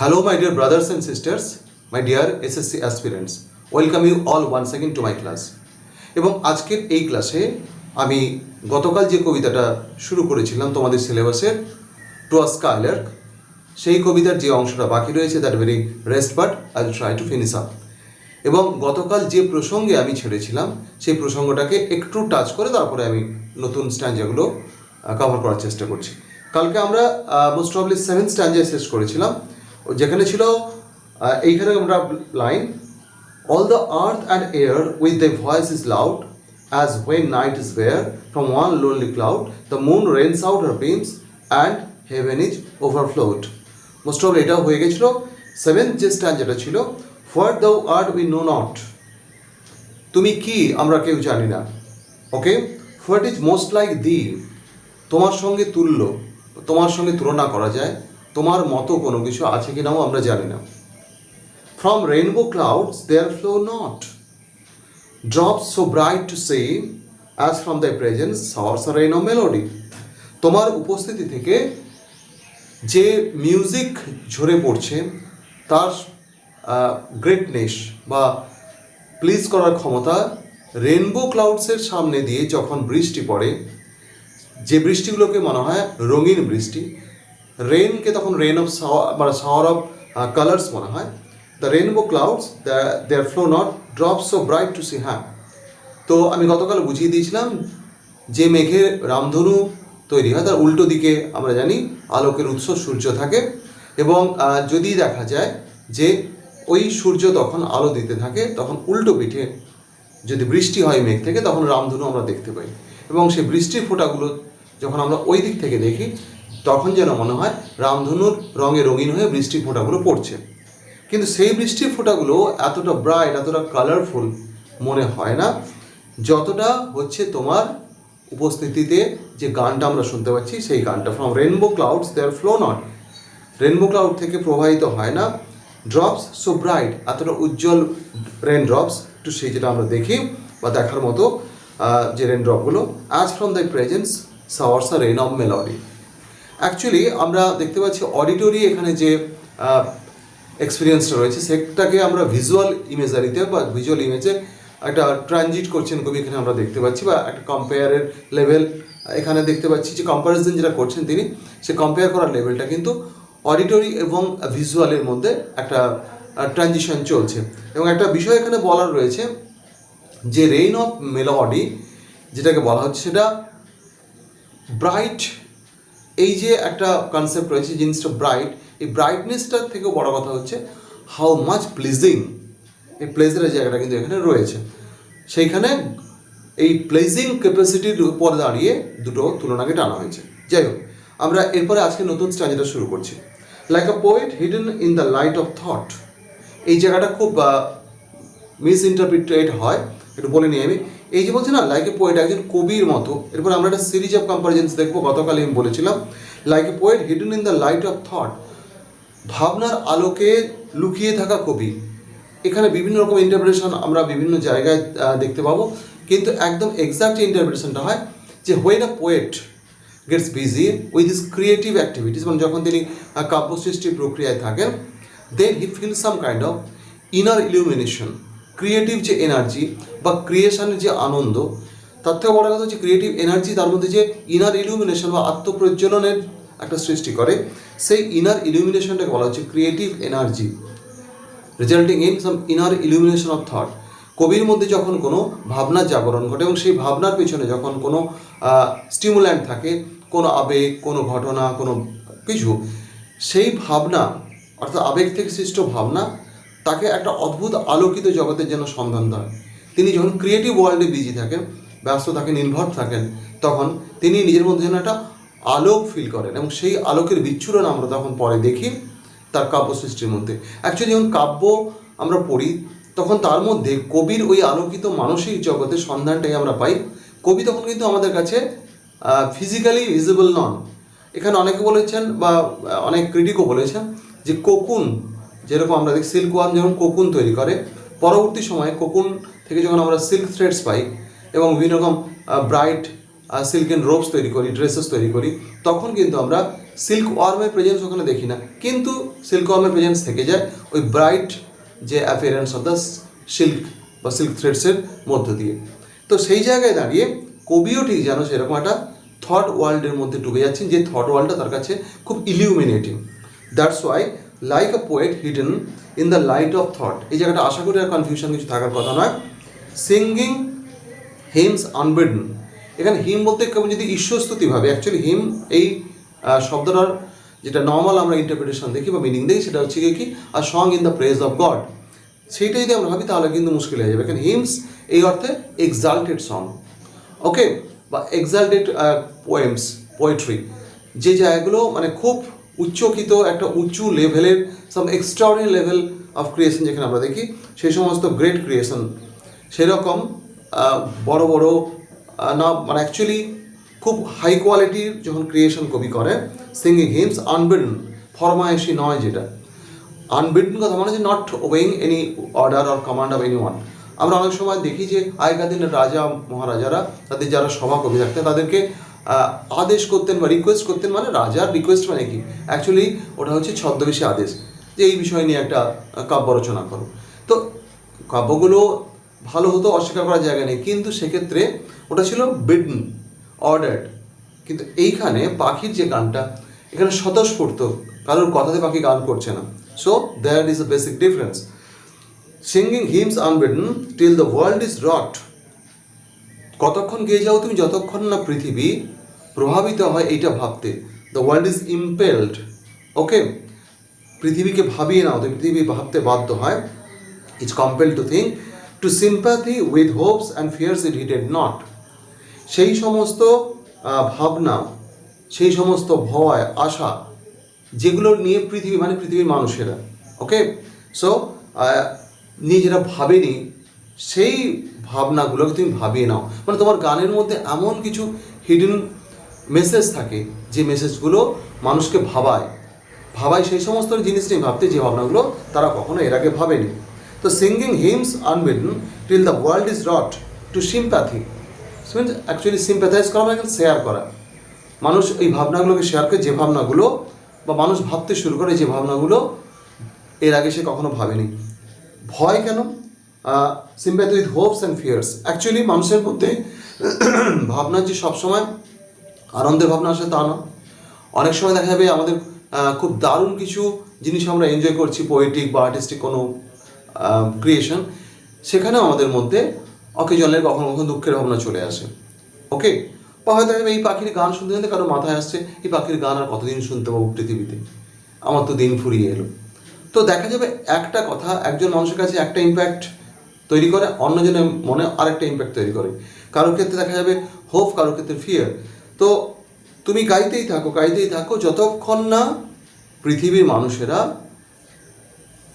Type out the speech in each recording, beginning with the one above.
Hello, my dear brothers and sisters, my dear SSC aspirants. Welcome you all once again to my class. এবং আজকের এই ক্লাসে আমি গতকাল যে কবিতাটা শুরু করেছিলাম তোমাদের সিলেবাসের টু আ স্কাইলার্ক, সেই কবিতার যে অংশটা বাকি রয়েছে that very rest but I will try to finish up. এবং গতকাল যে প্রসঙ্গে আমি ছেড়েছিলাম সেই প্রসঙ্গটাকে একটু টাচ করে তারপরে আমি নতুন স্ট্যান্ডাগুলো কভার করার চেষ্টা করছি। কালকে আমরা মোস্ট প্রবলি 7th স্ট্যান্ডায় শেষ করেছিলাম, যেখানে ছিল এইখানে আমরা line all the earth and air with their voice is loud as when night is bare from one lonely cloud the moon rains out her beams and heaven is overflowed. Most probably এটা হয়ে গেছিল 7th যে স্ট্যান্ডাটা ছিল what thou art we know not, তুমি কি আমরা কেউ জানি না। ওকে, what is most like thee, তোমার সঙ্গে তুল্য, তোমার সঙ্গে তুলনা করা যায়, তোমার মতো কোনো কিছু আছে কি নাও আমরা জানি না। From rainbow clouds there flow not drops so bright to see as from thy presence source a rain of melody. তোমার উপস্থিতি থেকে যে মিউজিক ঝরে পড়ছে তার গ্রেটনেস বা প্লিজ করার ক্ষমতা রেনবো ক্লাউডসের সামনে দিয়ে যখন বৃষ্টি পড়ে, যে বৃষ্টিগুলোকে মনে হয় রঙিন বৃষ্টি, রেনকে তখন রেন অফ মানে শাওয়ার অফ কালার্স মনে হয়। The rainbow clouds there flow not drop so bright to see. হ্যাঁ, তো আমি গতকাল বুঝিয়ে দিয়েছিলাম যে মেঘে রামধনু তৈরি হয় তার উল্টো দিকে আমরা জানি আলোকের উৎস সূর্য থাকে, এবং যদি দেখা যায় যে ওই সূর্য তখন আলো দিতে থাকে তখন উল্টো পিঠে যদি বৃষ্টি হয় মেঘ থেকে তখন রামধনু আমরা দেখতে পাই, এবং সেই বৃষ্টির ফোঁটাগুলো যখন আমরা ওই দিক থেকে দেখি তখন যেন মনে হয় রামধনুর রঙে রঙিন হয়ে বৃষ্টির ফোঁটাগুলো পড়ছে। কিন্তু সেই বৃষ্টির ফোঁটাগুলো এতটা ব্রাইট, এতটা কালারফুল মনে হয় না যতটা হচ্ছে তোমার উপস্থিতিতে যে গানটা আমরা শুনতে পাচ্ছি সেই গানটা। From rainbow clouds there flow not, rainbow cloud থেকে প্রবাহিত হয় না ড্রপস সো ব্রাইট, এতটা উজ্জ্বল রেন ড্রপস টু সেই যেটা আমরা দেখি বা দেখার মতো যে রেন ড্রপগুলো as from the presence showers a rain of melody. Actually আমরা দেখতে পাচ্ছি অডিটরি এখানে যে এক্সপিরিয়েন্সটা রয়েছে সেটাকে আমরা ভিজুয়াল ইমেজারিতে বা ভিজুয়াল ইমেজে একটা ট্রানজিট করছেন কবি এখানে আমরা দেখতে পাচ্ছি, বা একটা কম্পেয়ারের লেভেল এখানে দেখতে পাচ্ছি যে কম্প্যারিজন যেটা করছেন তিনি, সে কম্পেয়ার করার লেভেলটা কিন্তু অডিটরি এবং ভিজুয়ালের মধ্যে একটা ট্রানজিশন চলছে। এবং একটা বিষয় এখানে বলার রয়েছে যে রেইন অফ মেলোডি যেটাকে বলা হচ্ছে সেটা ব্রাইট, এই যে একটা কনসেপ্ট রয়েছে জিনিসটা ব্রাইট, এই ব্রাইটনেসটার থেকেও বড় কথা হচ্ছে হাউ মাচ প্লিজিং, এই প্লেজারের জায়গাটা কিন্তু এখানে রয়েছে। সেইখানে এই প্লেজিং ক্যাপাসিটির উপর দাঁড়িয়ে দুটো তুলনাকে টানা হয়েছে। যাই হোক, আমরা এরপরে আজকে নতুন স্ট্যান্ডাটা শুরু করছি। Like a poet hidden in the light of thought, এই জায়গাটা খুব মিস ইন্টারপ্রিটেড হয়, একটু বলে নিই আমি। এই যে বলছি না লাইক এ পোয়েট, একজন কবির মতো, এরপর আমরা একটা সিরিজ অফ কম্পারিজনস দেখবো। গতকাল আমি বলেছিলাম like a poet hidden in the light of thought, ভাবনার আলোকে লুকিয়ে থাকা কবি। এখানে বিভিন্ন রকম ইন্টারপ্রিটেশন আমরা বিভিন্ন জায়গায় দেখতে পাবো, কিন্তু একদম এক্সাক্ট ইন্টারপ্রিটেশনটা হয় যে when a poet gets busy with his creative activities, মানে যখন তিনি কাব্য সৃষ্টির প্রক্রিয়ায় থাকেন, then he feel some kind of inner illumination, creative যে এনার্জি বা ক্রিয়েশনের যে আনন্দ, তার থেকে বড় কথা হচ্ছে ক্রিয়েটিভ এনার্জি তার মধ্যে যে ইনার ইলুমিনেশন বা আত্মপ্রজ্বলনের একটা সৃষ্টি করে, সেই ইনার ইলুমিনেশনটাকে বলা হচ্ছে creative energy resulting in some inner illumination of thought. কবির মধ্যে যখন কোনো ভাবনার জাগরণ ঘটে এবং সেই ভাবনার পেছনে যখন কোনো স্টিমুল্যান্ট থাকে, কোনো আবেগ, কোনো ঘটনা, কোনো কিছু, সেই ভাবনা অর্থাৎ আবেগ থেকে সৃষ্ট ভাবনা তাকে একটা অদ্ভুত আলোকিত জগতের যেন সন্ধান দেয়। তিনি যখন ক্রিয়েটিভ ওয়ার্ল্ডে বিজি থাকেন, ব্যস্ত থাকেন, নির্ভর থাকেন, তখন তিনি নিজের মধ্যে যেন একটা আলোক ফিল করেন, এবং সেই আলোকের বিচ্ছুরণ আমরা তখন পরে দেখি তার কাব্য সৃষ্টির মধ্যে। অ্যাকচুয়ালি যখন কাব্য আমরা পড়ি তখন তার মধ্যে কবির ওই আলোকিত মানসিক জগতের সন্ধানটাই আমরা পাই। কবি তখন কিন্তু আমাদের কাছে ফিজিক্যালি ভিজিবল নন। এখানে অনেকে বলেছেন বা অনেক ক্রিটিকও বলেছেন যে কোকুন, যেরকম আমরা দেখি সিল্ক ওয়ার্ম যেমন কোকুন তৈরি করে, পরবর্তী সময়ে কোকুন থেকে যখন আমরা সিল্ক থ্রেডস পাই এবং বিভিন্ন রকম ব্রাইট সিল্কেন রোবস তৈরি করি, ড্রেসেস তৈরি করি, তখন কিন্তু আমরা সিল্ক ওয়ার্মের প্রেজেন্স ওখানে দেখি না, কিন্তু সিল্ক ওয়ার্মের প্রেজেন্স থেকে যায় ওই ব্রাইট যে অ্যাপিয়ারেন্স অফ দ্য সিল্ক বা সিল্ক থ্রেডসের মধ্য দিয়ে। তো সেই জায়গায় দাঁড়িয়ে কবিও ঠিক যেন সেরকম একটা থট ওয়ার্ল্ডের মধ্যে ডুবে যাচ্ছেন, যে থট ওয়ার্ল্ডটা তার কাছে খুব illuminating. That's why like a poet hidden in the light of thought, এই জায়গাটা আশা করি আর কনফিউশন কিছু থাকার কথা নয়। সিঙ্গিং হিমস আনবিডেন, এখানে হিম বলতে কেবল যদি ঈশ্বরস্তুতি ভাবে, অ্যাকচুয়ালি হিম এই শব্দটার যেটা নর্মাল আমরা ইন্টারপ্রিটেশন দেখি বা মিনিং দেখি সেটা হচ্ছে কি আর song in the praise of God, সেইটা যদি আমরা ভাবি তাহলে কিন্তু মুশকিল হয়ে যাবে। এখানে হিমস এই অর্থে এক্সাল্টেড সং, ওকে, বা এক্সাল্টেড পোয়েমস, পোয়েট্রি, যে জায়গাগুলো মানে খুব উচ্চকিত একটা উঁচু লেভেলের সাম এক্সট্রাঅর্ডিনারি লেভেল অফ ক্রিয়েশন যেখানে আমরা দেখি, সেই সমস্ত গ্রেট ক্রিয়েশন, সেরকম বড় বড় না মানে অ্যাকচুয়ালি খুব হাই কোয়ালিটির যখন ক্রিয়েশন কবি করে, সিঙ্গিং হিমস আনবিডেন, ফরমায়েশি নয়, যেটা আনবিডেন কথা মানে যে not ওবেইং any order or command of any one. আমরা অনেক সময় দেখি যে আগেকার দিনের রাজা মহারাজারা তাদের যারা সভা কবি থাকতেন তাদেরকে আদেশ করতেন বা রিকোয়েস্ট করতেন, মানে রাজার রিকোয়েস্ট মানে কি, অ্যাকচুয়ালি ওটা হচ্ছে ছদ্মবেশী আদেশ, যে এই বিষয় নিয়ে একটা কাব্য রচনা করো। তো কাব্যগুলো ভালো হতো, অস্বীকার করার জায়গা নেই, কিন্তু সেক্ষেত্রে ওটা ছিল বিডন, অর্ডার্ড। কিন্তু এইখানে পাখির যে গানটা, এখানে স্বতঃস্ফূর্ত, কারোর কথাতে পাখি গান করছে না। So that is a basic difference. Singing hymns unbidden till the world is wrought, কতক্ষণ গেয়ে যাও তুমি যতক্ষণ না পৃথিবী প্রভাবিত হয় এইটা ভাবতে। The world is impelled, okay, পৃথিবীকে ভাবিয়ে নাও, তো পৃথিবী ভাবতে বাধ্য হয়। Is compelled to think, to sympathy with hopes and fears it heeded not, সেই সমস্ত ভাবনা, সেই সমস্ত ভয় আশা যেগুলো নিয়ে পৃথিবী মানে পৃথিবীর মানুষেরা, ওকে, সো নিজেরা ভাবেনি, সেই ভাবনাগুলোকে তুমি ভাবিয়ে নাও। মানে তোমার গানের মধ্যে এমন কিছু হিডেন মেসেজ থাকে যে মেসেজগুলো মানুষকে ভাবায় সেই সমস্ত জিনিস নিয়ে ভাবতে, যে ভাবনাগুলো তারা কখনো এর আগে ভাবেনি। তো singing hymns unbidden till the world is wrought to sympathy, means actually sympathize করা মানে শেয়ার করা, মানুষ এই ভাবনাগুলোকে শেয়ার করে, যে ভাবনাগুলো বা মানুষ ভাবতে শুরু করে যে ভাবনাগুলো এর আগে সে কখনো ভাবেনি। ভয় কেন? Sympathy with hopes and fears, actually মানুষের মধ্যে ভাবনা যে সবসময় আনন্দের ভাবনা আসে তা না, অনেক সময় দেখা যাবে আমাদের খুব দারুণ কিছু জিনিস আমরা এনজয় করছি, পোয়েটিক বা আর্টিস্টিক কোনো ক্রিয়েশন, সেখানেও আমাদের মধ্যে অকেজনের কখনো কখনো দুঃখের ভাবনা চলে আসে, ওকে, বা হয়তো এই পাখির গান শুনতে শুনতে কারো মাথায় আসছে এই পাখির গান আর কতদিন শুনতে পাবো পৃথিবীতে, আমার তো দিন ফুরিয়ে এলো। তো দেখা যাবে একটা কথা একজন মানুষের কাছে একটা ইম্প্যাক্ট তৈরি করে, অন্যজনের মনে আরেকটা ইম্প্যাক্ট তৈরি করে, কারোর ক্ষেত্রে দেখা যাবে হোপ, কারোর ক্ষেত্রে ফিয়ার। তো তুমি গাইতেই থাকো যতক্ষণ না পৃথিবীর মানুষেরা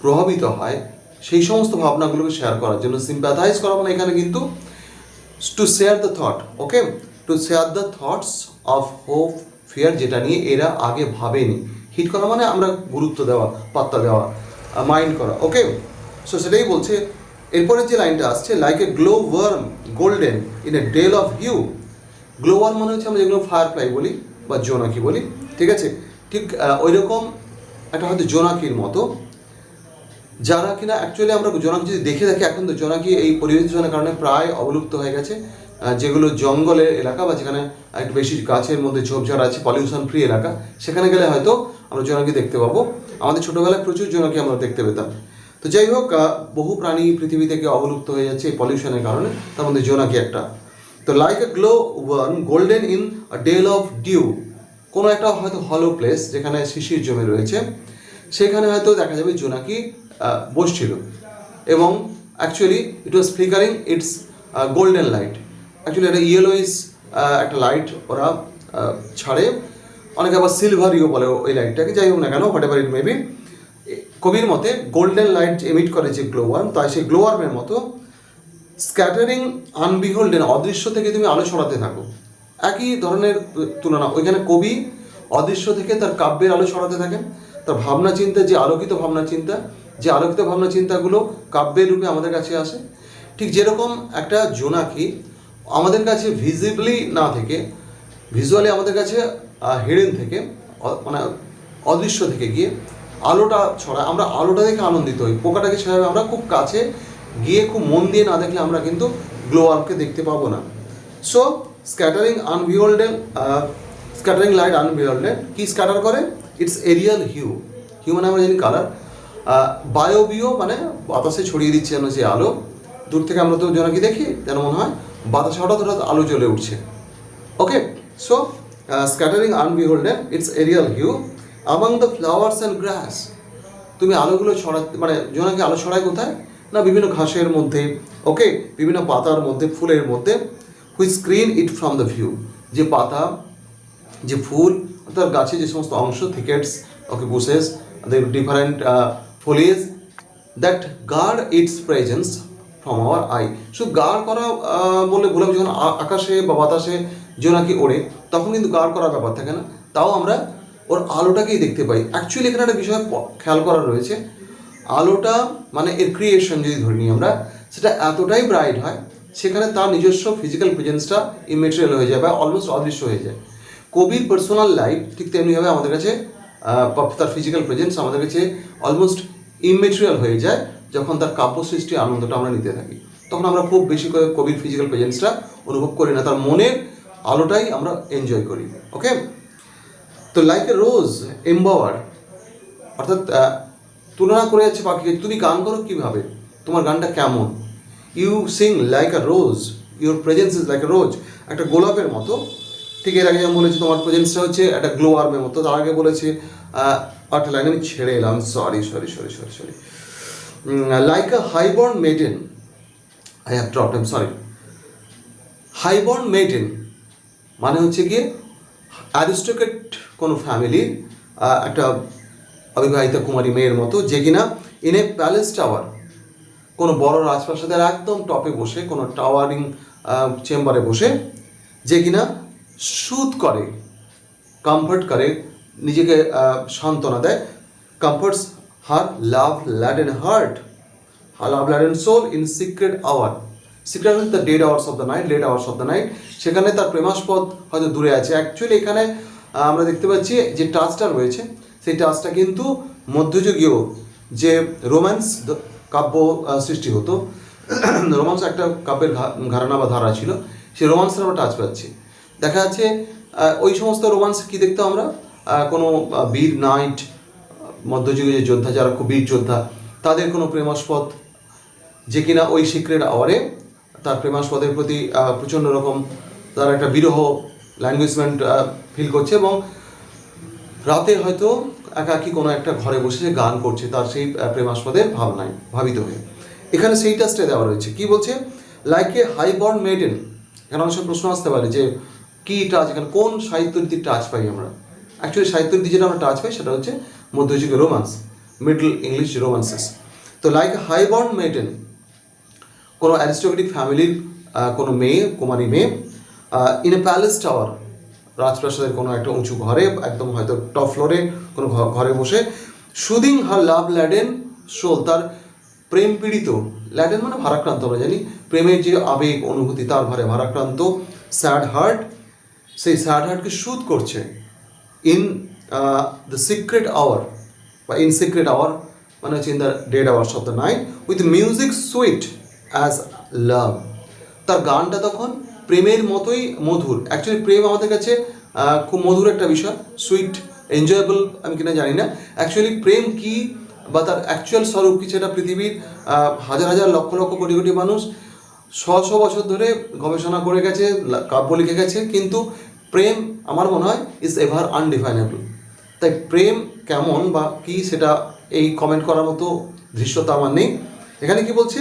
প্রভাবিত হয় সেই সমস্ত ভাবনাগুলোকে শেয়ার করার জন্য। সিম্প্যাথাইজ করা মানে এখানে কিন্তু to share the thought, okay, to share the thoughts of hope, fear, যেটা নিয়ে এরা আগে ভাবেনি। হিট করা মানে আমরা গুরুত্ব দেওয়া, পাত্তা দেওয়া, মাইন্ড করা, ওকে। সো সেটাই বলছে এরপরের যে লাইনটা আসছে, like a glow worm golden in a dell of hue. Glow worm মানে হচ্ছে আমরা যেগুলো ফায়ারফ্লাই বলি বা জোনাকি বলি, ঠিক আছে, ঠিক ওই রকম একটা হয়তো জোনাকির মতো, যারা কিনা অ্যাকচুয়ালি আমরা জোনাকি যদি দেখে থাকি, এখন তো জোনাকি এই পরিবেশ দূষণের কারণে প্রায় অবলুপ্ত হয়ে গেছে। যেগুলো জঙ্গলের এলাকা বা যেখানে একটু বেশি গাছের মধ্যে ঝোপঝাড় আছে, পলিউশন ফ্রি এলাকা, সেখানে গেলে হয়তো আমরা জোনাকি দেখতে পাবো। আমাদের ছোটোবেলায় প্রচুর জোনাকি আমরা দেখতে পেতাম। তো যাই হোক, বহু প্রাণী পৃথিবী থেকে অবলুপ্ত হয়ে যাচ্ছে এই পলিউশনের কারণে, তার মধ্যে জোনাকি একটা। তো like a glow worm golden in a dell of dew, কোনো একটা হয়তো হলো প্লেস যেখানে শিশির জমে রয়েছে, সেখানে হয়তো দেখা যাবে জোনাকি বসছিল, এবং actually it was flickering it's golden light. Actually একটা ইয়েলোইস একটা লাইট ওরা ছাড়ে, অনেকে আবার সিলভারিও বলে ওই লাইটটাকে, যাই হোক না কেন, হোয়াট এভার ইট মেবি, কবির মতে গোল্ডেন লাইট এমিট করে যে গ্লো ওয়ার্ম, তাই সেই গ্লো ওয়ার্মের মতো স্ক্যাটারিং আনবিহোল্ডেন, অদৃশ্য থেকে তুমি আলো ছড়াতে থাকো। একই ধরনের তুলনা, ওইখানে কবি অদৃশ্য থেকে তার কাব্যের আলো ছড়াতে থাকেন, তার ভাবনা চিন্তা, যে আলোকিত ভাবনা চিন্তাগুলো কাব্যের রূপে আমাদের কাছে আসে। ঠিক যেরকম একটা জোনাকি আমাদের কাছে ভিজিবলি না থেকে, ভিজুয়ালি আমাদের কাছে হিডেন থেকে, মানে অদৃশ্য থেকে গিয়ে আলোটা ছড়ায়, আমরা আলোটা দেখে আনন্দিত হই। পোকাটাকে সেভাবে আমরা খুব কাছে গিয়ে খুব মন দিয়ে না দেখলে আমরা কিন্তু গ্লো ওয়ার্মকে দেখতে পাবো না। সো স্ক্যাটারিং লাইট আনবিহল্ডেন কি স্ক্যাটার করে? It's aerial Hugh. হিউ মানে আমরা জানি কালার। বায়োবিও মানে বাতাসে ছড়িয়ে দিচ্ছে যেন যে আলো। দূর থেকে আমরা তো যেন কি দেখি, যেন মনে হয় বাতাসে হঠাৎ হঠাৎ আলো জ্বলে উঠছে। Okay, so scattering unbeholden its aerial hue among the flowers and grass. তুমি আলোগুলো ছড়াতে মানে জোনাকি আলো ছড়ায় কোথায় না? বিভিন্ন ঘাসের মধ্যে, ওকে, বিভিন্ন পাতার মধ্যে, ফুলের মধ্যে। Which screen it from the view, যে পাতা, যে ফুল, অর্থাৎ গাছে যে সমস্ত অংশ, thickets, okay, bushes, different foliage that guard its presence from our eye. শুধু গার্ড করা বলে ভুলাম, যখন আকাশে বা বাতাসে জোনাকি ওড়ে তখন কিন্তু গার্ড করার ব্যাপার থাকে না, তাও আমরা ওর আলোটাকেই দেখতে পাই। অ্যাকচুয়ালি এখানে একটা বিষয় খেয়াল করা রয়েছে, আলোটা মানে এর ক্রিয়েশন যদি ধরে নিই আমরা, সেটা এতটাই ব্রাইট হয় সেখানে তার নিজস্ব ফিজিক্যাল প্রেজেন্সটা ইমেটেরিয়াল হয়ে যায় বা অলমোস্ট অদৃশ্য হয়ে যায়। কবির পার্সোনাল লাইফ ঠিক তেমনিভাবে আমাদের কাছে তার ফিজিক্যাল প্রেজেন্স আমাদের কাছে অলমোস্ট ইমেটেরিয়াল হয়ে যায় যখন তার কাব্য সৃষ্টির আনন্দটা আমরা নিতে থাকি। তখন আমরা খুব বেশি করে কবির ফিজিক্যাল প্রেজেন্সটা অনুভব করি না, তার মনের আলোটাই আমরা এনজয় করি। ওকে, তো লাইক এ রোজ এম্বাওয়ার, অর্থাৎ তুলনা করে যাচ্ছে পাখিকে। তুমি গান করো কীভাবে, তোমার গানটা কেমন? You sing like a rose, your presence is like a rose, একটা গোলাপের মতো। ঠিক এর আগে যেমন বলেছি তোমার প্রেজেন্সটা হচ্ছে একটা গ্লো ওয়ার্মের মতো, তার আগে বলেছে একটা লাইন আমি ছেড়ে এলাম, sorry, like a highborn maiden, I have dropped, I am sorry. Highborn maiden মানে হচ্ছে গিয়ে অ্যারিস্টোক্রেট কোনো ফ্যামিলির একটা অবিবাহিতা কুমারী মেয়ের মতো, যে কিনা ইন এ প্যালেস টাওয়ার, কোনো বড় রাজপ্রাসাদের একদম টপে বসে, কোনো টাওয়ারিং চেম্বারে বসে, যে কিনা সুদ করে, কমফর্ট করে, নিজেকে সান্ত্বনা দেয়। Comforts her love laden heart, love laden soul in secret hour. Secret the dead hours of the night, late hours of the night. সেখানে তার প্রেমাস্পদ হয়তো দূরে আছে। অ্যাকচুয়ালি এখানে আমরা দেখতে পাচ্ছি যে টাচটা রয়েছে, সেই টাচটা কিন্তু মধ্যযুগীয় যে রোম্যান্স কাব্য সৃষ্টি হতো, রোমান্স একটা কাব্যের ঘরানা বা ধারা ছিল, সেই রোমান্সের আমরা টাচ পাচ্ছি। দেখা যাচ্ছে ওই সমস্ত রোমান্স কি দেখতাম আমরা, কোনো বীর নাইট, মধ্যযুগে যে যোদ্ধা যারা খুব বীর যোদ্ধা, তাদের কোনো প্রেমাস্পদ, যে কিনা ওই সিক্রেট আওয়ারে তার প্রেমাস্পদের প্রতি প্রচণ্ড রকম তার একটা বিরহ ল্যাঙ্গুয়েজমেন্ট ফিল করছে, এবং রাতে হয়তো একাকি কোনো একটা ঘরে বসে গান করছে তার সেই প্রেমাস্পদের ভাবনায় ভাবিত হয়ে। এখানে সেই টাচটা দেওয়া রয়েছে। কি বলছে? Like a highborn maiden. এখানে অনেক সময় প্রশ্ন আসতে পারে যে কী টাচ, এখানে কোন সাহিত্যরীতির টাচ পাই আমরা? অ্যাকচুয়ালি সাহিত্যরীতি যেটা আমরা টাচ পাই সেটা হচ্ছে মধ্যযুগের রোমান্স, মিডল ইংলিশ রোমান্সেস। তো লাইক এ হাইবর্ন মেডেন, কোনো অ্যারিস্টোক্রেটিক ফ্যামিলির কোনো মেয়ে, কুমারী মেয়ে, ইন এ প্যালেস টাওয়ার, রাজপ্রাসাদের কোনো একটা উঁচু ঘরে, একদম হয়তো টপ ফ্লোরে কোনো ঘরে বসে, সুদিং হার লাভ ল্যাডেন সোল, তার প্রেম পীড়িত, ল্যাডেন মানে ভারাক্রান্ত, আমরা জানি প্রেমের যে আবেগ অনুভূতি তার ভারে ভারাক্রান্ত স্যাড হার্ট, সেই স্যাড হার্টকে সুদ করছে ইন দ্য সিক্রেট আওয়ার, বা ইন সিক্রেট আওয়ার মানে হচ্ছে in the dead hours of the night, with music sweet as love. তার গানটা তখন প্রেমের মতোই মধুর। অ্যাকচুয়ালি প্রেম আমাদের কাছে খুব মধুর একটা বিষয়, সুইট, এনজয়েবল আমি কিনা জানি না। অ্যাকচুয়ালি প্রেম কি বা তার অ্যাকচুয়াল স্বরূপ কি, সেটা পৃথিবীর হাজার হাজার লক্ষ লক্ষ কোটি কোটি মানুষ শো বছর ধরে গবেষণা করে গেছে, কাব্য লিখে গেছে, কিন্তু প্রেম আমার মনে হয় ইজ এভার আনডিফাইনেবল। তাই প্রেম কেমন বা কী সেটা এই কমেন্ট করার মতো দৃশ্যতা আমার নেই। এখানে কি বলছে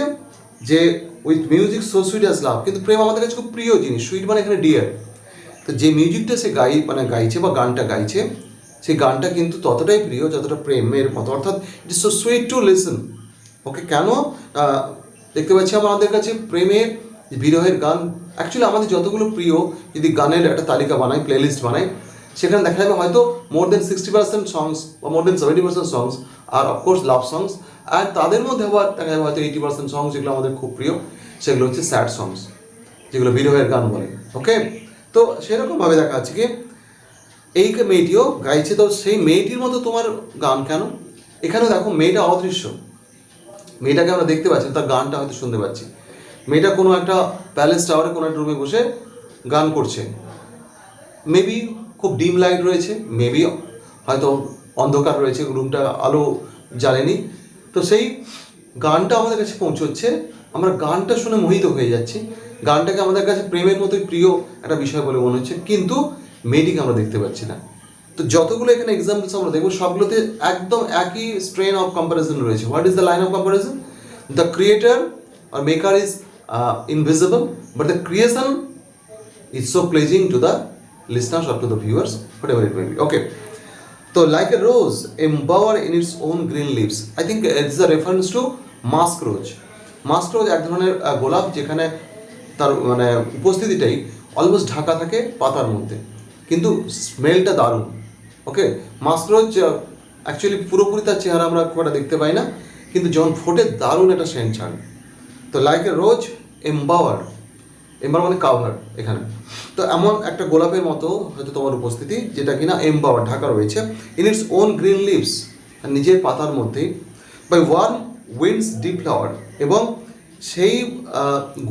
যে with music so sweet as love, কিন্তু প্রেম আমাদের কাছে খুব প্রিয় জিনিস। সুইট মানে এখানে ডিয়ার। তো যে মিউজিকটা সে গাইছে বা গানটা গাইছে, সেই গানটা কিন্তু ততটাই প্রিয় যতটা প্রেমের মতো, অর্থাৎ it is so sweet to listen. Okay, কেন দেখতে পাচ্ছি আমাদের কাছে প্রেমের বিরহের গান। অ্যাকচুয়ালি আমাদের যতগুলো প্রিয়, যদি গানের একটা তালিকা বানাই, প্লেলিস্ট বানাই, সেখানে দেখা যাবে হয়তো মোর দেন 60% সংস বা মোর দেন 70% সংস আর অফকোর্স লাভ সংস, আর তাদের মধ্যে আবার দেখা যাবে হয়তো 80% সংস যেগুলো আমাদের খুব প্রিয়, সেগুলো হচ্ছে স্যাড সংস, যেগুলো বিরহের গান বলে। ওকে, তো সেরকমভাবে দেখা যাচ্ছে কি এই মেয়েটিও গাইছে, তো সেই মেয়েটির মতো তোমার গান কেন? এখানে দেখো মেয়েটা অদৃশ্য, মেয়েটাকে আমরা দেখতে পাচ্ছি, তার গানটা হয়তো শুনতে পাচ্ছি। মেয়েটা কোনো একটা প্যালেস টাওয়ারে কোনো একটা রুমে বসে গান করছে। মেবি খুব ডিম লাইট রয়েছে, মেবি হয়তো অন্ধকার রয়েছে, রুমটা আলো জ্বালেনি। তো সেই গানটা আমাদের কাছে পৌঁছচ্ছে, আমরা গানটা শুনে মোহিত হয়ে যাচ্ছি, গানটাকে আমাদের কাছে প্রেমের মতোই প্রিয় একটা বিষয় বলে মনে হচ্ছে, কিন্তু মেয়েটিকে আমরা দেখতে পাচ্ছি না। তো যতগুলো এখানে এক্সাম্পলস আমরা দেখবো সবগুলোতে একদম একই স্ট্রেন অফ কম্পারিজন রয়েছে। What is the line of comparison? The creator or maker is invisible, but the creation is so pleasing to the listeners or to the viewers, whatever it may be. Okay, so like a rose embowered in its own green leaves, I think it's a reference to mask rose. Mask rose এক ধরনের গোলাপ যেখানে তার মানে উপস্থিতিটাই almost Dhaka থাকে পাতার মধ্যে, কিন্তু স্মেলটা দারুণ। ওকে, মাস্ক রোজ অ্যাকচুয়ালি পুরোপুরি তার চেহারা আমরা খুব একটা দেখতে পাই না, কিন্তু যখন ফোটে দারুণ একটা সেন্ট ছাড়ে। তো লাইক এ রোজ এম্বাওয়ার, এম্বার মানে কাভার এখানে, তো এমন একটা গোলাপের মতো হয়তো তোমার উপস্থিতি, যেটা কিনা এম্বাওয়ার ঢাকা রয়েছে in its own green leaves, নিজের পাতার মধ্যেই, by warm winds deflower, এবং সেই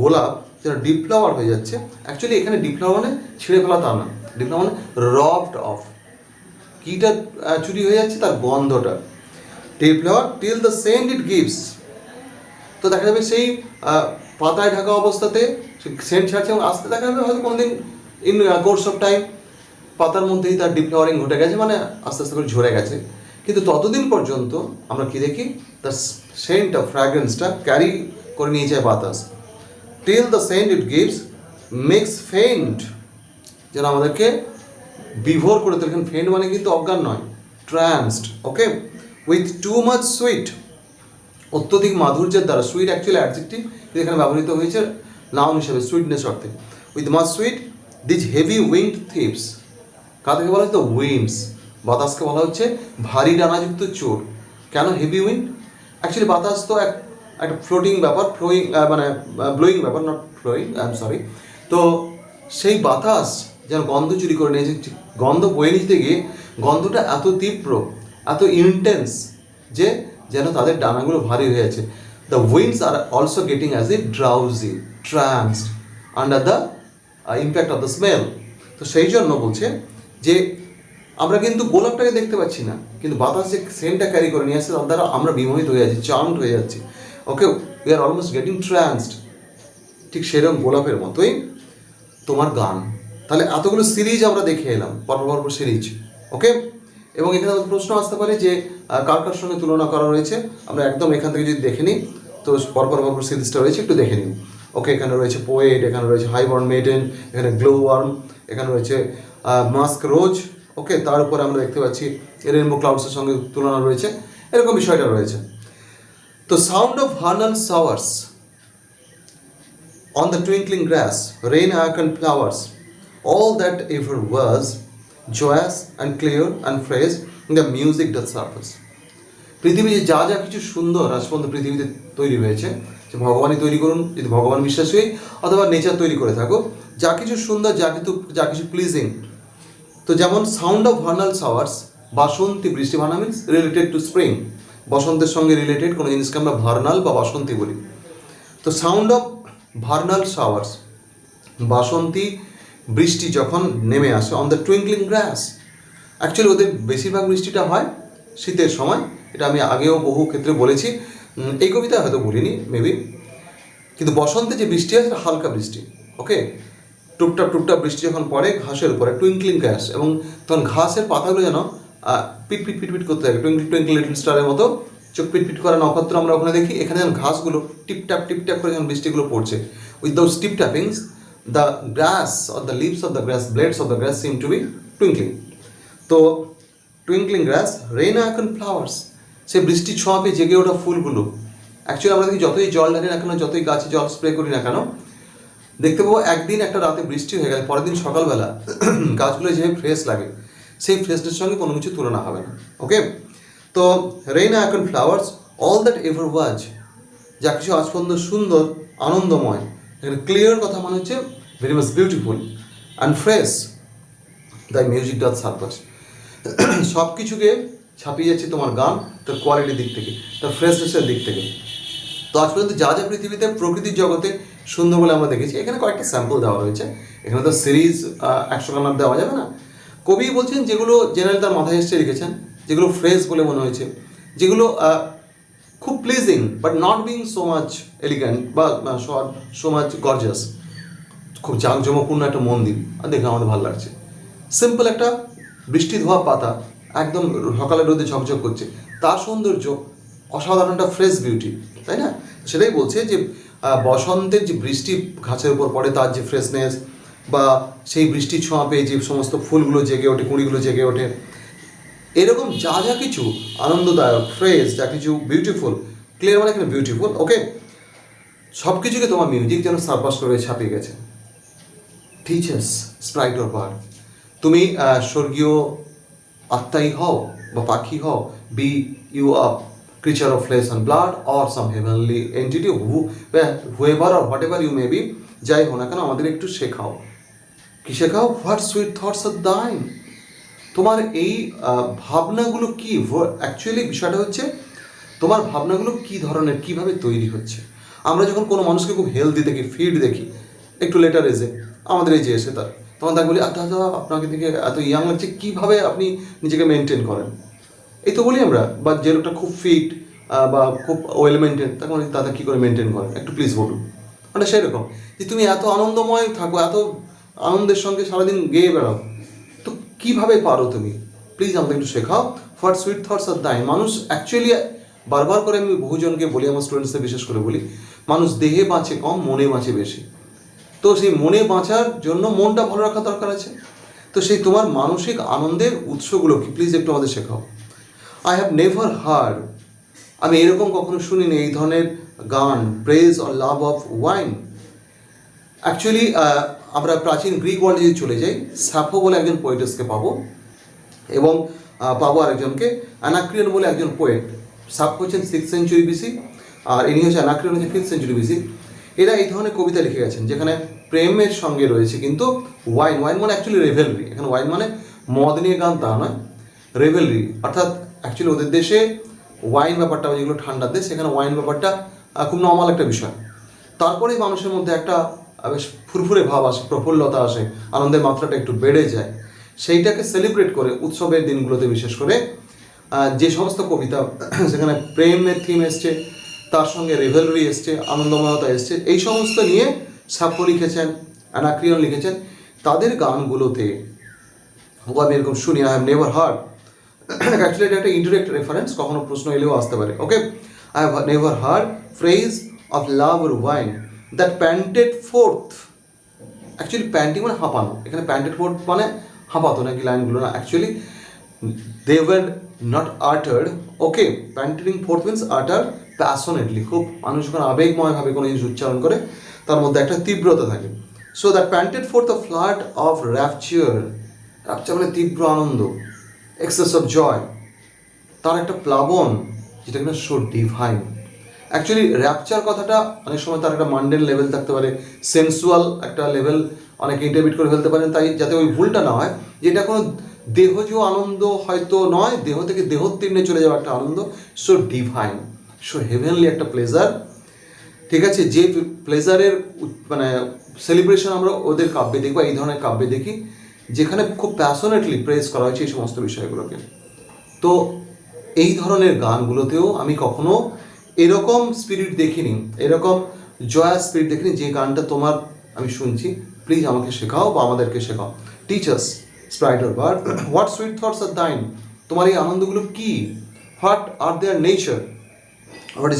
গোলাপ যেটা ডিপ ফ্লাওয়ার হয়ে যাচ্ছে। অ্যাকচুয়ালি এখানে ডিপ ফ্লাওয়ার মানে ছিঁড়ে ফেলা তা না, ডিপ ফ্লাওয়ার মানে রবড অফ, কীটা চুরি হয়ে যাচ্ছে? তার গন্ধটা। Deflower till the scent it gives, তো দেখা যাবে সেই পাতায় ঢাকা অবস্থাতে সেন্ট ছাড়ছে, এবং আসতে দেখা যাবে হয়তো কোনোদিন ইন কোর্স অফ টাইম পাতার মধ্যেই তার ডিফ্লাওয়ারিং ঘটে গেছে, মানে আস্তে আস্তে করে ঝরে গেছে। কিন্তু ততদিন পর্যন্ত আমরা কি দেখি? তার সেন্টটা, ফ্র্যাগ্রেন্সটা ক্যারি করে নিয়ে যায় বাতাস। Till the scent it gives makes faint, যেন আমাদেরকে বিভোর করে তোলে। এখানে ফেন্ট মানে কিন্তু অজ্ঞান নয়, ট্রান্সড। ওকে, উইথ টু মাচ সুইট, অত্যধিক মাধুর্যের দ্বারা, সুইট অ্যাকচুয়ালি অ্যাডজেক্টিভ এখানে ব্যবহৃত হয়েছে নাউন হিসেবে, সুইটনেস অর্থে। With much sweet these heavy winged thieves, কাদেরকে বলা হচ্ছে? উইন্ডস, বাতাসকে বলা হচ্ছে ভারী ডানাযুক্ত চোর। কেন হেভি উইন্ড? অ্যাকচুয়ালি বাতাস তো একটা ফ্লোটিং ব্যাপার, ফ্লোয়িং মানে ব্লোয়িং ব্যাপার, not flowing, I am sorry. তো সেই বাতাস যেন গন্ধ চুরি করে নিয়েছে, গন্ধ বয়ে নিতে গিয়ে গন্ধটা এত তীব্র, এত ইন্টেন্স যে যেন তাদের ডানাগুলো ভারী হয়ে আছে। The winds are also getting as a drowsy, ট্রান্সড under the impact of the smell. তো সেই জন্য বলছে যে আমরা কিন্তু গোলাপটাকে দেখতে পাচ্ছি না, কিন্তু বাতাস যে সেন্টটা ক্যারি করে নিয়ে আসছে তার দ্বারা আমরা বিমোহিত হয়ে যাচ্ছি, চার্মড হয়ে যাচ্ছি। Okay, we are almost getting tranced. ঠিক সেরকম গোলাপের মতোই তোমার গান। তাহলে এতগুলো সিরিজ আমরা দেখে এলাম, পরপর সিরিজ। ওকে, এবং এখানে আমাদের প্রশ্ন আসতে পারে যে কার কার সঙ্গে তুলনা করা রয়েছে। আমরা একদম এখান থেকে যদি দেখে নিই, তো পরপর সিরিজটা রয়েছে, একটু দেখে নিই। ওকে, এখানে রয়েছে পোয়েট, এখানে রয়েছে হাইবর্ন মেডেন, এখানে গ্লো ওয়ার্ম, এখানে রয়েছে মাস্ক রোজ। ওকে, তার উপরে আমরা দেখতে পাচ্ছি রেইনবো ক্লাউডসের সঙ্গে তুলনা রয়েছে, এরকম বিষয়টা রয়েছে। তো sound of Bernal showers on the twinkling grass, rain-awakened flowers, all that ever was, joyous and clear and fresh, the music doth surface. পৃথিবীতে যা যা কিছু সুন্দর আজ পর্যন্ত পৃথিবীতে তৈরি হয়েছে, যে ভগবানই তৈরি করুন যদি ভগবান বিশ্বাসী হই, অথবা নেচার তৈরি করে থাকো, যা কিছু সুন্দর, যা কিছু প্লিজিং। তো যেমন সাউন্ড অফ ভার্নাল শাওয়ার্স, বাসন্তী বৃষ্টি, Verna means related to spring, বসন্তের সঙ্গে রিলেটেড কোনো জিনিসকে আমরা ভার্নাল বা বাসন্তী বলি। তো সাউন্ড অফ ভার্নাল শাওয়ার্স, বাসন্তী বৃষ্টি যখন নেমে আসে on the twinkling glass. Actually ওদের বেশিরভাগ বৃষ্টিটা হয় শীতের সময়, এটা আমি আগেও বহু ক্ষেত্রে বলেছি, এই কবিতা হয়তো বলিনি মেবি। কিন্তু বসন্তে যে বৃষ্টি হয় সেটা হালকা বৃষ্টি। ওকে, টুপটাপ টুপটাপ বৃষ্টি যখন পড়ে ঘাসের উপরে, টুইঙ্কলিং গ্রাস, এবং তখন ঘাসের পাতাগুলো যেন পিটপিট পিটপিট করতে থাকে, টুইঙ্কল টুইঙ্কল লিটল স্টারের মতো চোখ পিটপিট করা নক্ষত্র আমরা ওখানে দেখি। এখানে যেন ঘাসগুলো টিপটাপ টিপটাপ করে যখন বৃষ্টিগুলো পড়ছে, with those tip tappings the grass or the leaves of the grass, blades of the grass seem to be twinkling. তো twinkling grass, rain awakened flowers, সে বৃষ্টি ছোঁয়া পেয়ে জেগে ওঠা ফুলগুলো। অ্যাকচুয়ালি আমরা দেখি যতই জল ঢালি না কেন, যতই গাছে জল স্প্রে করি না কেন, দেখতে পাবো একদিন একটা রাতে বৃষ্টি হয়ে গেলে পরের দিন সকালবেলা গাছগুলো যেভাবে ফ্রেশ লাগে, সেই ফ্রেশনেস সঙ্গে কোনো কিছু তুলনা হবে না। ওকে, তো rain awakened flowers, all that ever was, যা কিছু আজ পর্যন্ত সুন্দর, আনন্দময়। এখানে ক্লিয়ার কথা মানে হচ্ছে very much beautiful, and fresh, the music doth surpass. সব কিছুকে ছাপিয়ে যাচ্ছে তোমার গান, তার কোয়ালিটির দিক থেকে, তার ফ্রেশনেসের দিক থেকে। তো আজ পর্যন্ত যা যা পৃথিবীতে প্রকৃতির জগতে সুন্দর বলে আমরা দেখেছি, এখানে কয়েকটা স্যাম্পল দেওয়া হয়েছে, এখানে তো সিরিজ 100 খানার দেওয়া যাবে না। কবি বলছেন যেগুলো জেনারেলি তার মাথায় এসে লিখেছেন, যেগুলো ফ্রেশ বলে মনে হয়েছে, যেগুলো খুব pleasing but not being so much elegant বা সো মাচ গর্জাস। খুব জাঁকজমকপূর্ণ একটা মন্দির আর দেখে আমাদের ভালো লাগছে। সিম্পল একটা বৃষ্টি ধোয়া পাতা একদম সকালের রোদে ঝকঝক করছে, তার সৌন্দর্য অসাধারণ, একটা ফ্রেশ বিউটি, তাই না? সেটাই বলছে যে বসন্তের যে বৃষ্টি গাছের উপর পড়ে তার যে ফ্রেশনেস, বা সেই বৃষ্টির ছোঁয়া পেয়ে যে সমস্ত ফুলগুলো জেগে ওঠে, কুঁড়িগুলো জেগে ওঠে, এরকম যা যা কিছু আনন্দদায়ক, ফ্রেশ, যা কিছু বিউটিফুল, ক্লিয়ার মানে এখানে বিউটিফুল, ওকে, সব কিছুকে তোমার মিউজিক যেন সারপাস করে ছাপিয়ে গেছে। টিচার্স, স্প্রাইট অর বার্ড, তুমি স্বর্গীয় আত্মাই হও বা পাখি হও, be you a creature of flesh and blood or some heavenly entity whoever or whatever you may be, যাই হো না কেন আমাদের একটু শেখাও। কি শেখাও? What sweet thoughts are thine, তোমার এই ভাবনাগুলো কি? অ্যাকচুয়ালি বিষয়টা হচ্ছে তোমার ভাবনাগুলো কী ধরনের, কীভাবে তৈরি হচ্ছে। আমরা যখন কোনো মানুষকে খুব হেলদি দেখি, ফিট দেখি, একটু লেটার এজে, আমাদের এই যে এসে তার, তখন তাকে বলি দাদা আপনাকে দেখে এত ইয়াং লাগছে, কীভাবে আপনি নিজেকে মেনটেন করেন? এই তো বলি আমরা। বা যে লোকটা খুব ফিট বা খুব ওয়েল মেনটেন, তাকে বলি দাদা কী করে মেনটেন করেন, একটু প্লিজ বলুন। মানে সেরকম যে তুমি এত আনন্দময় থাকো, এত আনন্দের সঙ্গে সারাদিন গেয়ে বেড়াও, তো কীভাবে পারো তুমি? প্লিজ আমাকে একটু শেখাও। What sweet thoughts are thine, মানুষ অ্যাকচুয়ালি, বারবার করে আমি বহুজনকে বলি, আমার স্টুডেন্টসদের বিশেষ করে বলি, মানুষ দেহে বাঁচে কম, মনে বাঁচে বেশি। তো সেই মনে বাঁচার জন্য মনটা ভালো রাখা দরকার আছে। তো সেই তোমার মানসিক আনন্দের উৎসগুলো কি, প্লিজ একটু আমাদের শেখাও। আই হ্যাভ নেভার হার্ড, আমি এরকম কখনো শুনিনি এই ধরনের গান, praise or love of wine. Actually আমরা প্রাচীন গ্রিক ওয়ার্ল্ডে যদি চলে যাই, স্যাফো বলে একজন পোয়েটেসকে পাবো, এবং পাবো আরেকজনকে অ্যানাক্রিয়ন বলে একজন পোয়েট। স্যাফো হচ্ছেন 6th সেঞ্চুরি বিসি, আর ইনি হচ্ছে অ্যানাক্রিয়ন হচ্ছে 5th সেঞ্চুরি বিসি। এরা এই ধরনের কবিতা লিখে গেছেন যেখানে প্রেমের সঙ্গে রয়েছে কিন্তু ওয়াইন। ওয়াইন মানে অ্যাকচুয়ালি রেভেলরি, এখানে ওয়াইন মানে মদ নিয়ে গান তা নয়, রেভেলরি, অর্থাৎ অ্যাকচুয়ালি ওদের দেশে ওয়াইন ব্যাপারটা, যেগুলো ঠান্ডার দেশ সেখানে ওয়াইন ব্যাপারটা খুব নর্মাল একটা বিষয়। তারপরেই মানুষের মধ্যে একটা বেশ ফুরফুরে ভাব আসে, প্রফুল্লতা আসে, আনন্দের মাত্রাটা একটু বেড়ে যায়। সেইটাকে সেলিব্রেট করে উৎসবের দিনগুলোতে বিশেষ করে যে সমস্ত কবিতা সেখানে প্রেমের থিম এসছে, তার সঙ্গে রেভেলরি এসছে, আনন্দময়তা এসছে, এই সমস্ত নিয়ে স্যাফো লিখেছেন, অ্যানাক্রিয়ন লিখেছেন, তাদের গানগুলোতে আমি এরকম শুনি। I have never heard, actually এটা একটা ইনডিরেক্ট রেফারেন্স, কখনো প্রশ্ন এলেও আসতে পারে, okay. I have never heard praise of love or wine that panted forth, actually panting মানে হাঁপানো, এখানে প্যান্টেড ফোর্থ মানে হাঁপাতো নাকি লাইনগুলো, না, actually they were not uttered, okay. Panted forth means utter passionately, খুব মানুষ যখন আবেগময়ভাবে কোনো জিনিস উচ্চারণ করে তার মধ্যে একটা তীব্রতা থাকে। So that panted forth a flood of rapture, rapture মানে তীব্র আনন্দ, এক্সেস অফ জয়, তার একটা প্লাবন যেটা কিনা সো ডিভাইন। অ্যাকচুয়ালি র্যাপচার কথাটা অনেক সময় তার একটা মান্ডেন লেভেল থাকতে পারে, সেন্সুয়াল একটা লেভেল অনেকে ইন্টারপ্রিট করে ফেলতে পারেন, তাই যাতে ওই ভুলটা না হয় যে এটা কোনো দেহজ আনন্দ হয়তো নয়, দেহ থেকে দেহোত্তীর্ণে চলে যাওয়া একটা আনন্দ, সো ডিভাইন, সো হেভেনলি একটা প্লেজার, ঠিক আছে। যে প্লেজারের মানে সেলিব্রেশন আমরা ওদের কাব্যে দেখি, বা এই ধরনের কাব্যে দেখি যেখানে খুব প্যাশনেটলি প্রেজ করা হয়েছে এই সমস্ত বিষয়গুলোকে। তো এই ধরনের গানগুলোতেও আমি কখনো এরকম স্পিরিট দেখিনি, এরকম জয়া স্পিরিট দেখিনি যে গানটা তোমার আমি শুনছি। প্লিজ আমাকে শেখাও বা আমাদেরকে শেখাও। Teachers, sprite or bird, what sweet thoughts are thine, তোমার এই আনন্দগুলো কী? What are their nature, what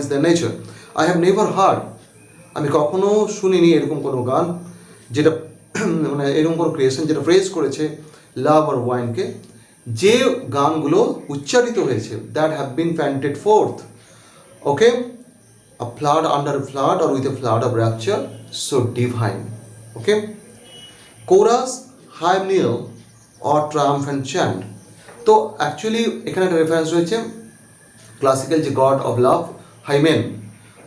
is their nature? I have never heard, আমি কখনো শুনিনি এরকম কোনো গান যেটা মানে এরকম কোনো ক্রিয়েশন যেটা ফ্রেজ করেছে লাভ আর ওয়াইনকে, যে গানগুলো উচ্চারিত হয়েছে, that have been panted forth, okay, a flood under a flood or with a flood of rapture, so divine, okay. Chorus, hymeneal or triumphant chant. তো অ্যাকচুয়ালি এখানে একটা রেফারেন্স রয়েছে ক্লাসিক্যাল যে গড অফ লাভ হাইমেন,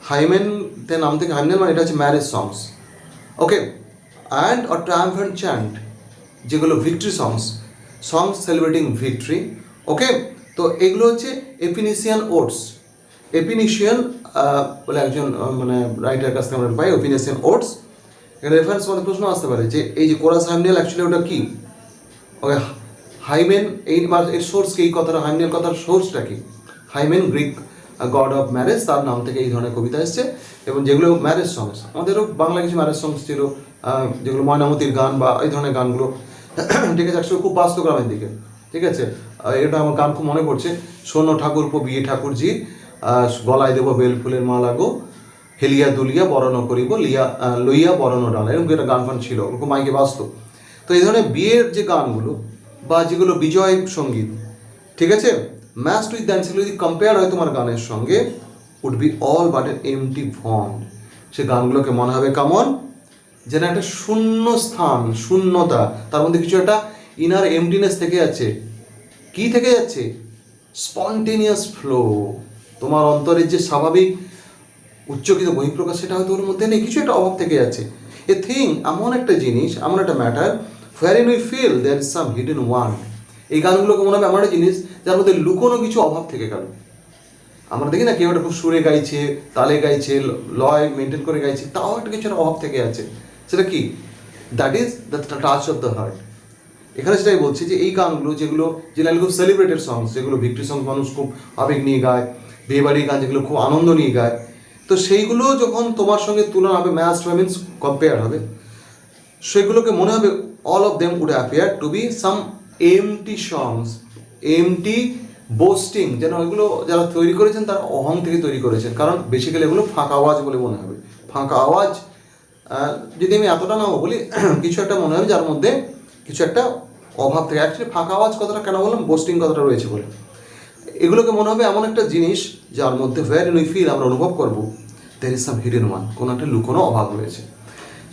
হাইমেনের নাম থেকে হাইমেনেল মানে এটা হচ্ছে marriage songs, okay. And or triumphant chant যেগুলো ভিক্টরি সংস সেলিব্রেটিং ভিক্টরি। ওকে, তো এগুলো হচ্ছে এপিনিশিয়ান ওটস। এপিনিশিয়ান বলে একজন মানে রাইটার কাছ থেকে আমরা পাই এপিনিশিয়ান ওটস। এখানে রেফারেন্স আমাদের প্রশ্ন আসতে পারে যে এই যে কোরাস হাইমেনিয়াল অ্যাকচুয়ালি ওটা কি? ওকে, হাইমেন এই এর সোর্স কি? এই কথাটা হাইমেনিয়াল কথার সোর্সটা কি? Hymen Greek god of marriage, তার নাম থেকে এই ধরনের কবিতা এসছে। এবং যেগুলো ম্যারেজ সংস, আমাদেরও বাংলা কিছু ম্যারেজ সংস ছিল, যেগুলো ময়নামতির গান বা এই ধরনের গানগুলো, ঠিক আছে, একশো খুব বাস্তব গ্রামের দিকে। ঠিক আছে, এটা আমার গান খুব মনে পড়ছে, শোনো ঠাকুর পো বিয়ে ঠাকুরজি, গলায় দেবো বেল ফুলের মালা গো, হেলিয়া দুলিয়া বরণ করিব লইয়া বরণ ডালা, এরকম একটা গান ফান ছিল, খুব মাইকে বাস্তব। তো এই ধরনের বিয়ের যে গানগুলো বা যেগুলো বিজয় সঙ্গীত, ঠিক আছে, ম্যাচড উইথ দ্যাট, সেগুলো যদি কম্পেয়ার হয় তোমার গানের সঙ্গে, would be all but an empty vaunt. সে গানগুলোকে মনে হবে কেমন যেন একটা শূন্য স্থান, শূন্যতা, তার মধ্যে কিছু একটা ইনার এমটিনেস থেকে যাচ্ছে। কি থেকে যাচ্ছে? Spontaneous flow. তোমার অন্তরের যে স্বাভাবিক উচ্চকিত বহিঃপ্রকাশ, সেটা হয়তো ওর মধ্যে নেই, কিছু একটা অভাব থেকে যাচ্ছে। এ থিং এমন একটা জিনিস, এমন একটা matter, wherein we feel there is some hidden want. এই গানগুলোকে মনে হবে এমন একটা জিনিস যার মধ্যে লুকোনো কিছু অভাব থেকে গেল। আমরা দেখি না কেউ একটা খুব সুরে গাইছে, তালে গাইছে, লয় মেনটেন করে গাইছে, তাও একটা কিছু একটা অভাব থেকে আছে। সেটা কি? That is the touch of the heart. এখানে সেটাই বলছি যে এই গানগুলো, যেগুলো যে লাইনগুলো সেলিব্রেটেড সংস, যেগুলো ভিক্টরি সংস, মানুষ খুব আবেগ নিয়ে গায়, বিয়েবাড়ির গান যেগুলো খুব আনন্দ নিয়ে গায়, তো সেইগুলো যখন তোমার সঙ্গে তুলনা হবে, ম্যাচ মিনস কম্পেয়ার হবে, সেগুলোকে মনে হবে all of them would appear to be some empty songs, empty boasting, যেন এগুলো যারা তৈরি করেছেন তারা অহং থেকে তৈরি করেছেন। কারণ বেসিক্যালি এগুলো ফাঁকা আওয়াজ বলে মনে হবে। ফাঁকা আওয়াজ, যদি আমি এতটা নাও বলি, কিছু একটা মনে হবে যার মধ্যে কিছু একটা অভাব থেকে। অ্যাকচুয়ালি ফাঁকা আওয়াজ কথাটা কেন বললাম? বোস্টিং কথাটা রয়েছে বলে। এগুলোকে মনে হবে এমন একটা জিনিস যার মধ্যে wherein we feel, আমরা অনুভব করবো there is some hidden one, কোনো একটা লুকোনো অভাব রয়েছে।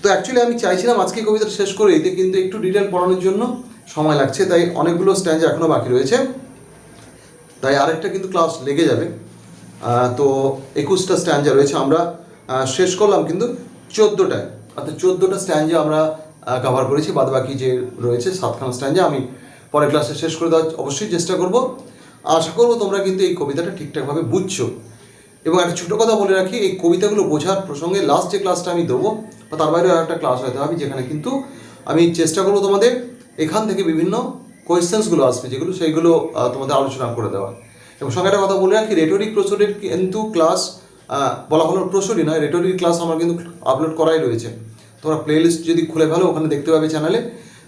তো অ্যাকচুয়ালি আমি চাইছিলাম আজকে কবিতাটা শেষ করে দিতে, কিন্তু একটু ডিটেল পড়ানোর জন্য সময় লাগছে, তাই অনেকগুলো স্ট্যান্জা এখনও বাকি রয়েছে, তাই আরেকটা কিন্তু ক্লাস লেগে যাবে। তো 21টা স্ট্যান্জা রয়েছে, আমরা শেষ করলাম কিন্তু 14টায়, অর্থাৎ 14টা স্ট্যান্জা আমরা কভার করেছি। বাদ বাকি যে রয়েছে 7খানা স্ট্যান্জা আমি পরের ক্লাসে শেষ করে দেওয়ার অবশ্যই চেষ্টা করব। আশা করবো তোমরা কিন্তু এই কবিতাটা ঠিকঠাকভাবে বুঝছো। এবং একটা ছোটো কথা বলে রাখি, এই কবিতাগুলো বোঝার প্রসঙ্গে লাস্ট যে ক্লাসটা আমি দেবো বা তার বাইরেও একটা ক্লাস হতে হবে, যেখানে কিন্তু আমি চেষ্টা করবো তোমাদের এখান থেকে বিভিন্ন কোয়েশ্চেন্সগুলো আসবে, যেগুলো সেইগুলো তোমাদের আলোচনা করে দেওয়া। এবং সঙ্গে একটা কথা বলে রাখি, রেটরিক প্রসরির কিন্তু ক্লাস, বলা হলো প্রসরি নয়, রেটরিক ক্লাস আমার কিন্তু আপলোড করাই রয়েছে। তোমরা প্লেলিস্ট যদি খুলে ফেলো, ওখানে দেখতে পাবে চ্যানেলে।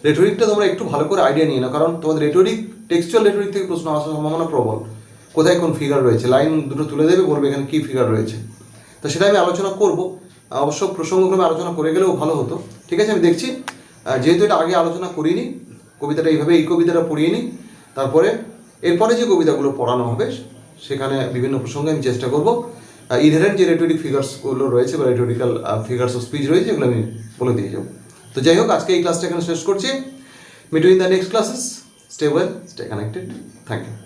রেটরিকটা তোমরা একটু ভালো করে আইডিয়া নিয়ে নাও, কারণ তোমাদের রেটরিক, টেক্সচুয়াল রেটরিক থেকে প্রশ্ন আসার সম্ভাবনা প্রবল। কোথায় কোন ফিগার রয়েছে, লাইন দুটো তুলে দেবে, বলবে এখানে কী ফিগার রয়েছে। তো সেটা আমি আলোচনা করব, অবশ্য প্রসঙ্গক্রমে আলোচনা করে গেলেও ভালো হতো। ঠিক আছে, আমি দেখছি, যেহেতু এটা আগে আলোচনা করিনি, কবিতাটা এইভাবে এই কবিতাটা পড়িয়ে নিই, তারপরে এরপরে যে কবিতাগুলো পড়ানো হবে সেখানে বিভিন্ন প্রসঙ্গে আমি চেষ্টা করব ইনহেরেন্ট যে রেটরিক ফিগার্সগুলো রয়েছে বা রেটরিক্যাল ফিগার্স অফ স্পিচ রয়েছে, এগুলো আমি বলে দিয়ে যাবো। তো যাই হোক, আজকে এই ক্লাসটা এখানে শেষ করছি। Meet you in the next classes. Stay well, stay connected. Thank you.